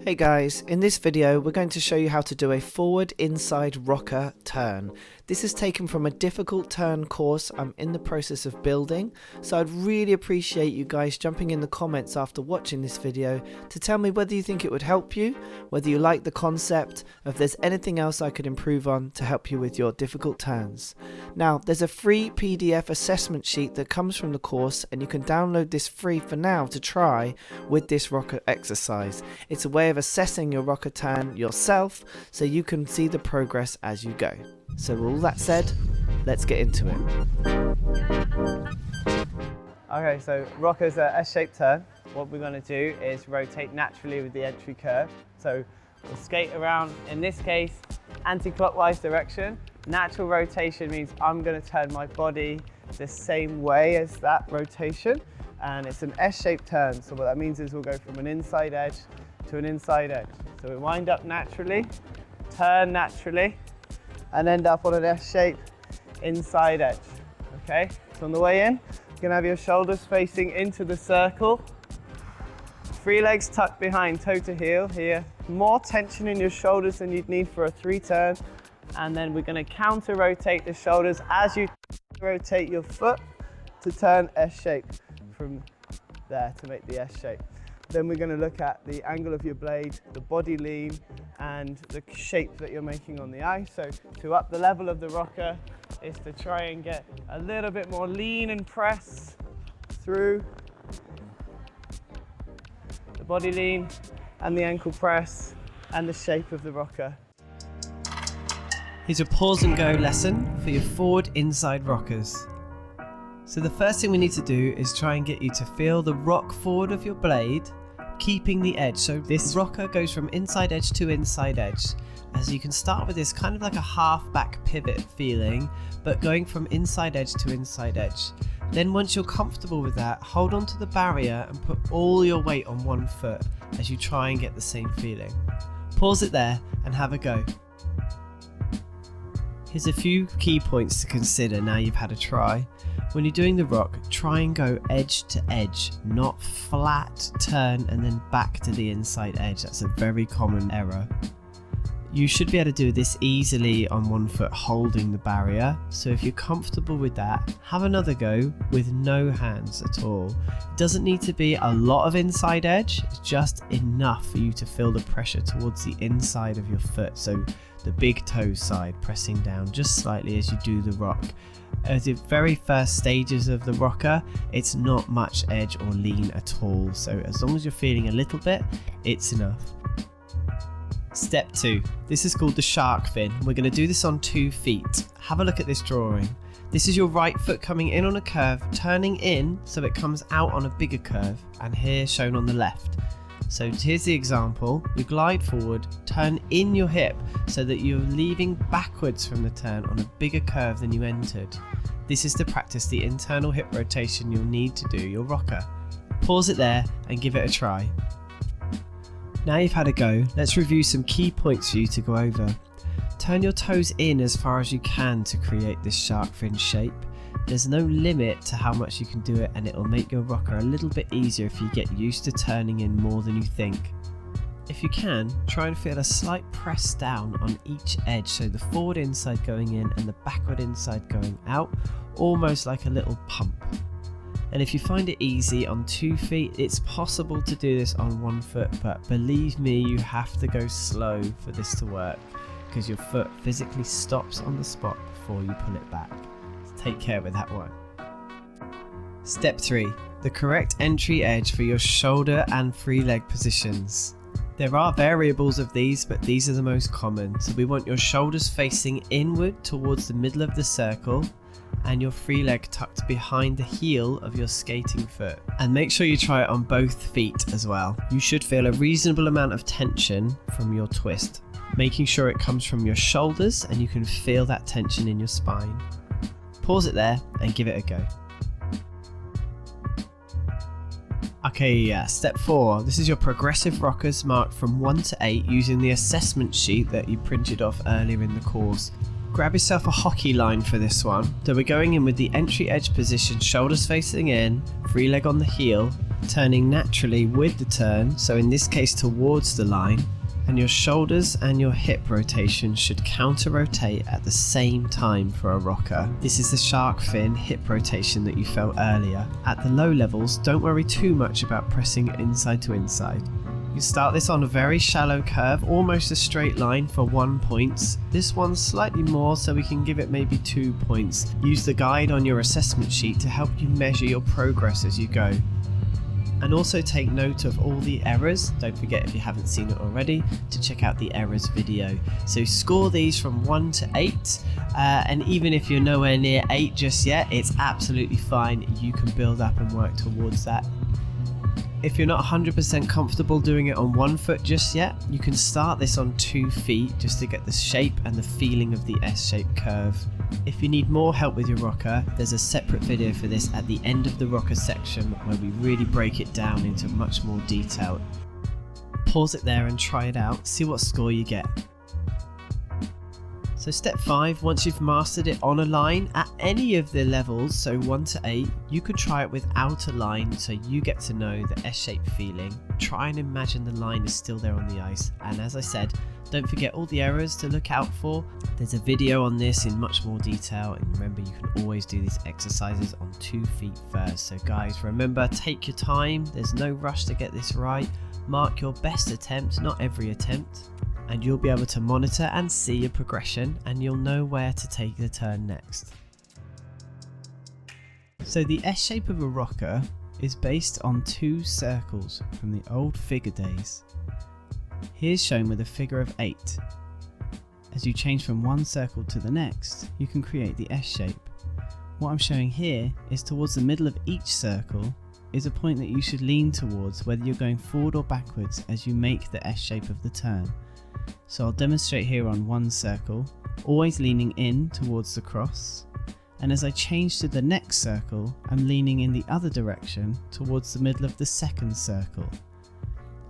Hey guys, in this video we're going to show you how to do a forward inside rocker turn. This is taken from a difficult turn course I'm in the process of building, so I'd really appreciate you guys jumping in the comments after watching this video to tell me whether you think it would help you, whether you like the concept, or if there's anything else I could improve on to help you with your difficult turns. Now, there's a free PDF assessment sheet that comes from the course and you can download this free for now to try with this rocker exercise. It's a way of assessing your rocker turn yourself so you can see the progress as you go. So with all that said, let's get into it. Okay, so rocker's a S-shaped turn. What we're going to do is rotate naturally with the entry curve. So we'll skate around, in this case, anti-clockwise direction. Natural rotation means I'm going to turn my body the same way as that rotation. And it's an S-shaped turn, so what that means is we'll go from an inside edge to an inside edge. So we wind up naturally, turn naturally, and end up on an S-shaped inside edge, okay? So on the way in, you're gonna have your shoulders facing into the circle, free legs tucked behind toe to heel here, more tension in your shoulders than you'd need for a 3-turn, and then we're gonna counter rotate the shoulders as you rotate your foot to turn S-shape from there to make the S shape. Then we're going to look at the angle of your blade, the body lean, and the shape that you're making on the ice. So to up the level of the rocker is to try and get a little bit more lean and press through the body lean and the ankle press and the shape of the rocker. Here's a pause and go lesson for your forward inside rockers. So the first thing we need to do is try and get you to feel the rock forward of your blade, keeping the edge. So this rocker goes from inside edge to inside edge. As you can start with this kind of like a half back pivot feeling, but going from inside edge to inside edge. Then once you're comfortable with that, hold on to the barrier and put all your weight on one foot as you try and get the same feeling. Pause it there and have a go. Here's a few key points to consider now you've had a try. When you're doing the rock, try and go edge to edge, not flat turn and then back to the inside edge. That's a very common error. You should be able to do this easily on one foot holding the barrier. So if you're comfortable with that, have another go with no hands at all. It doesn't need to be a lot of inside edge, it's just enough for you to feel the pressure towards the inside of your foot. So the big toe side pressing down just slightly as you do the rock. At the very first stages of the rocker, it's not much edge or lean at all, so as long as you're feeling a little bit, it's enough. Step 2. This is called the shark fin. We're going to do this on 2 feet. Have a look at this drawing. This is your right foot coming in on a curve, turning in so it comes out on a bigger curve, and here shown on the left. So here's the example. You glide forward, turn in your hip so that you're leaving backwards from the turn on a bigger curve than you entered. This is to practice the internal hip rotation you'll need to do your rocker. Pause it there and give it a try. Now you've had a go, let's review some key points for you to go over. Turn your toes in as far as you can to create this shark fin shape. There's no limit to how much you can do it, and it'll make your rocker a little bit easier if you get used to turning in more than you think. If you can, try and feel a slight press down on each edge, so the forward inside going in and the backward inside going out, almost like a little pump. And if you find it easy on 2 feet, it's possible to do this on 1 foot, but believe me, you have to go slow for this to work, because your foot physically stops on the spot before you pull it back. Take care with that one. Step 3. The correct entry edge for your shoulder and free leg positions. There are variables of these, but these are the most common. So we want your shoulders facing inward towards the middle of the circle and your free leg tucked behind the heel of your skating foot. And make sure you try it on both feet as well. You should feel a reasonable amount of tension from your twist, making sure it comes from your shoulders and you can feel that tension in your spine. Pause it there and give it a go. Okay, step 4. This is your progressive rockers marked from 1 to 8 using the assessment sheet that you printed off earlier in the course. Grab yourself a hockey line for this one. So we're going in with the entry edge position, shoulders facing in, free leg on the heel, turning naturally with the turn, so in this case towards the line, and your shoulders and your hip rotation should counter rotate at the same time for a rocker. This is the shark fin hip rotation that you felt earlier. At the low levels, don't worry too much about pressing inside to inside. You start this on a very shallow curve, almost a straight line for 1 point. This one's slightly more, so we can give it maybe 2 points. Use the guide on your assessment sheet to help you measure your progress as you go. And also take note of all the errors. Don't forget, if you haven't seen it already, to check out the errors video. So score these from 1 to 8, and even if you're nowhere near 8 just yet, it's absolutely fine. You can build up and work towards that. If you're not 100% comfortable doing it on 1 foot just yet, you can start this on 2 feet just to get the shape and the feeling of the S-shaped curve. If you need more help with your rocker, there's a separate video for this at the end of the rocker section where we really break it down into much more detail. Pause it there and try it out, see what score you get. So step 5, once you've mastered it on a line at any of the levels, so 1 to 8, you could try it without a line so you get to know the S-shaped feeling. Try and imagine the line is still there on the ice, and as I said, don't forget all the errors to look out for. There's a video on this in much more detail, and remember you can always do these exercises on 2 feet first. So guys, remember, take your time, there's no rush to get this right. Mark your best attempt, not every attempt, and you'll be able to monitor and see your progression, and you'll know where to take the turn next. So the S shape of a rocker is based on 2 circles from the old figure days. Here's shown with a figure of 8. As you change from one circle to the next, you can create the S shape. What I'm showing here is towards the middle of each circle is a point that you should lean towards, whether you're going forward or backwards as you make the S shape of the turn. So I'll demonstrate here on one circle, always leaning in towards the cross, and as I change to the next circle, I'm leaning in the other direction towards the middle of the second circle.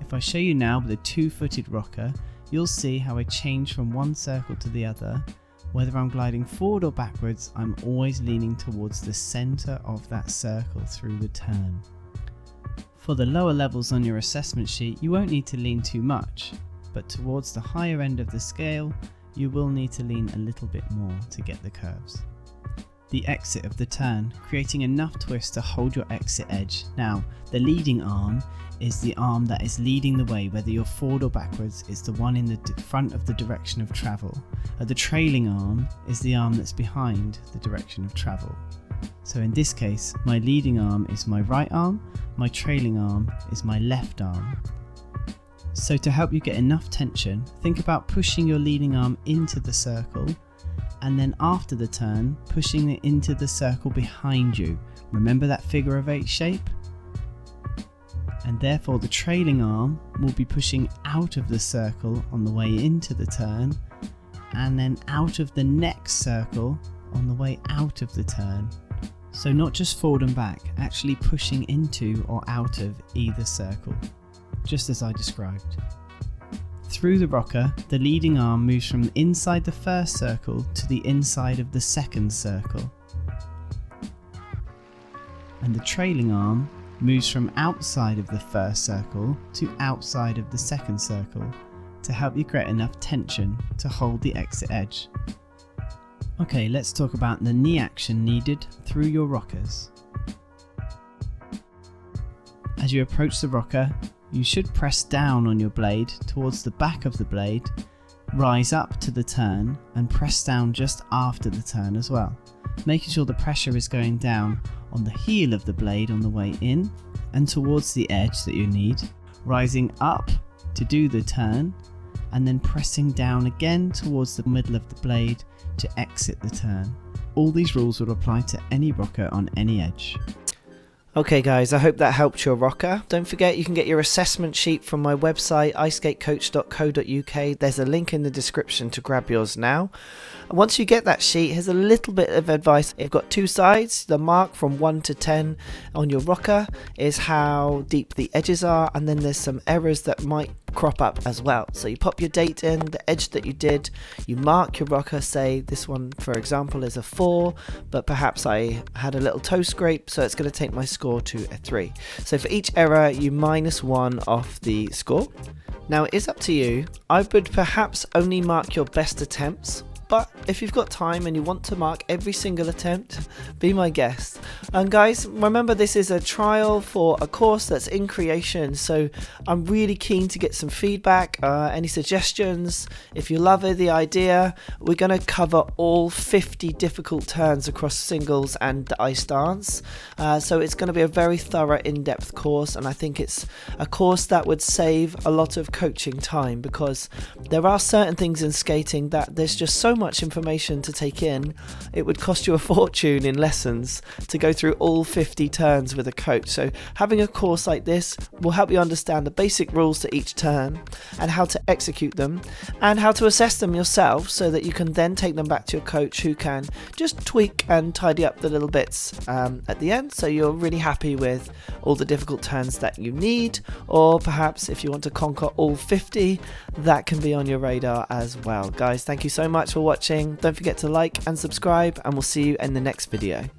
If I show you now with a 2-footed rocker, you'll see how I change from one circle to the other. Whether I'm gliding forward or backwards, I'm always leaning towards the center of that circle through the turn. For the lower levels on your assessment sheet, you won't need to lean too much, but towards the higher end of the scale, you will need to lean a little bit more to get the curves. The exit of the turn, creating enough twist to hold your exit edge. Now, the leading arm is the arm that is leading the way, whether you're forward or backwards, it's the one in the front of the direction of travel. The trailing arm is the arm that's behind the direction of travel. So in this case, my leading arm is my right arm, my trailing arm is my left arm. So to help you get enough tension, think about pushing your leading arm into the circle, and then after the turn, pushing it into the circle behind you. Remember that figure of 8 shape? And therefore the trailing arm will be pushing out of the circle on the way into the turn, and then out of the next circle on the way out of the turn. So not just forward and back, actually pushing into or out of either circle, just as I described. Through the rocker, the leading arm moves from inside the first circle to the inside of the second circle, and the trailing arm moves from outside of the first circle to outside of the second circle to help you create enough tension to hold the exit edge. Okay, let's talk about the knee action needed through your rockers. As you approach the rocker, you should press down on your blade towards the back of the blade, rise up to the turn, and press down just after the turn as well, making sure the pressure is going down on the heel of the blade on the way in and towards the edge that you need, rising up to do the turn, and then pressing down again towards the middle of the blade to exit the turn. All these rules will apply to any rocker on any edge. Okay guys, I hope that helped your rocker. Don't forget you can get your assessment sheet from my website iSkateCoach.co.uk. There's a link in the description to grab yours now. And once you get that sheet, here's a little bit of advice. You've got 2 sides. The mark from 1 to 10 on your rocker is how deep the edges are, and then there's some errors that might crop up as well. So you pop your date in, the edge that you did, you mark your rocker, say this one for example is a 4, but perhaps I had a little toe scrape, so it's going to take my score to a 3. So for each error you -1 off the score. Now it is up to you. I would perhaps only mark your best attempts, but if you've got time and you want to mark every single attempt, be my guest. And guys, remember this is a trial for a course that's in creation, so I'm really keen to get some feedback, any suggestions. If you love the idea, we're going to cover all 50 difficult turns across singles and the ice dance. So it's going to be a very thorough, in-depth course, and I think it's a course that would save a lot of coaching time, because there are certain things in skating that there's just so much information to take in. It would cost you a fortune in lessons to go through all 50 turns with a coach. So having a course like this will help you understand the basic rules to each turn and how to execute them and how to assess them yourself, so that you can then take them back to your coach, who can just tweak and tidy up the little bits at the end, so you're really happy with all the difficult turns that you need. Or perhaps if you want to conquer all 50, that can be on your radar as well. Guys, thank you so much for watching. Don't forget to like and subscribe, and we'll see you in the next video.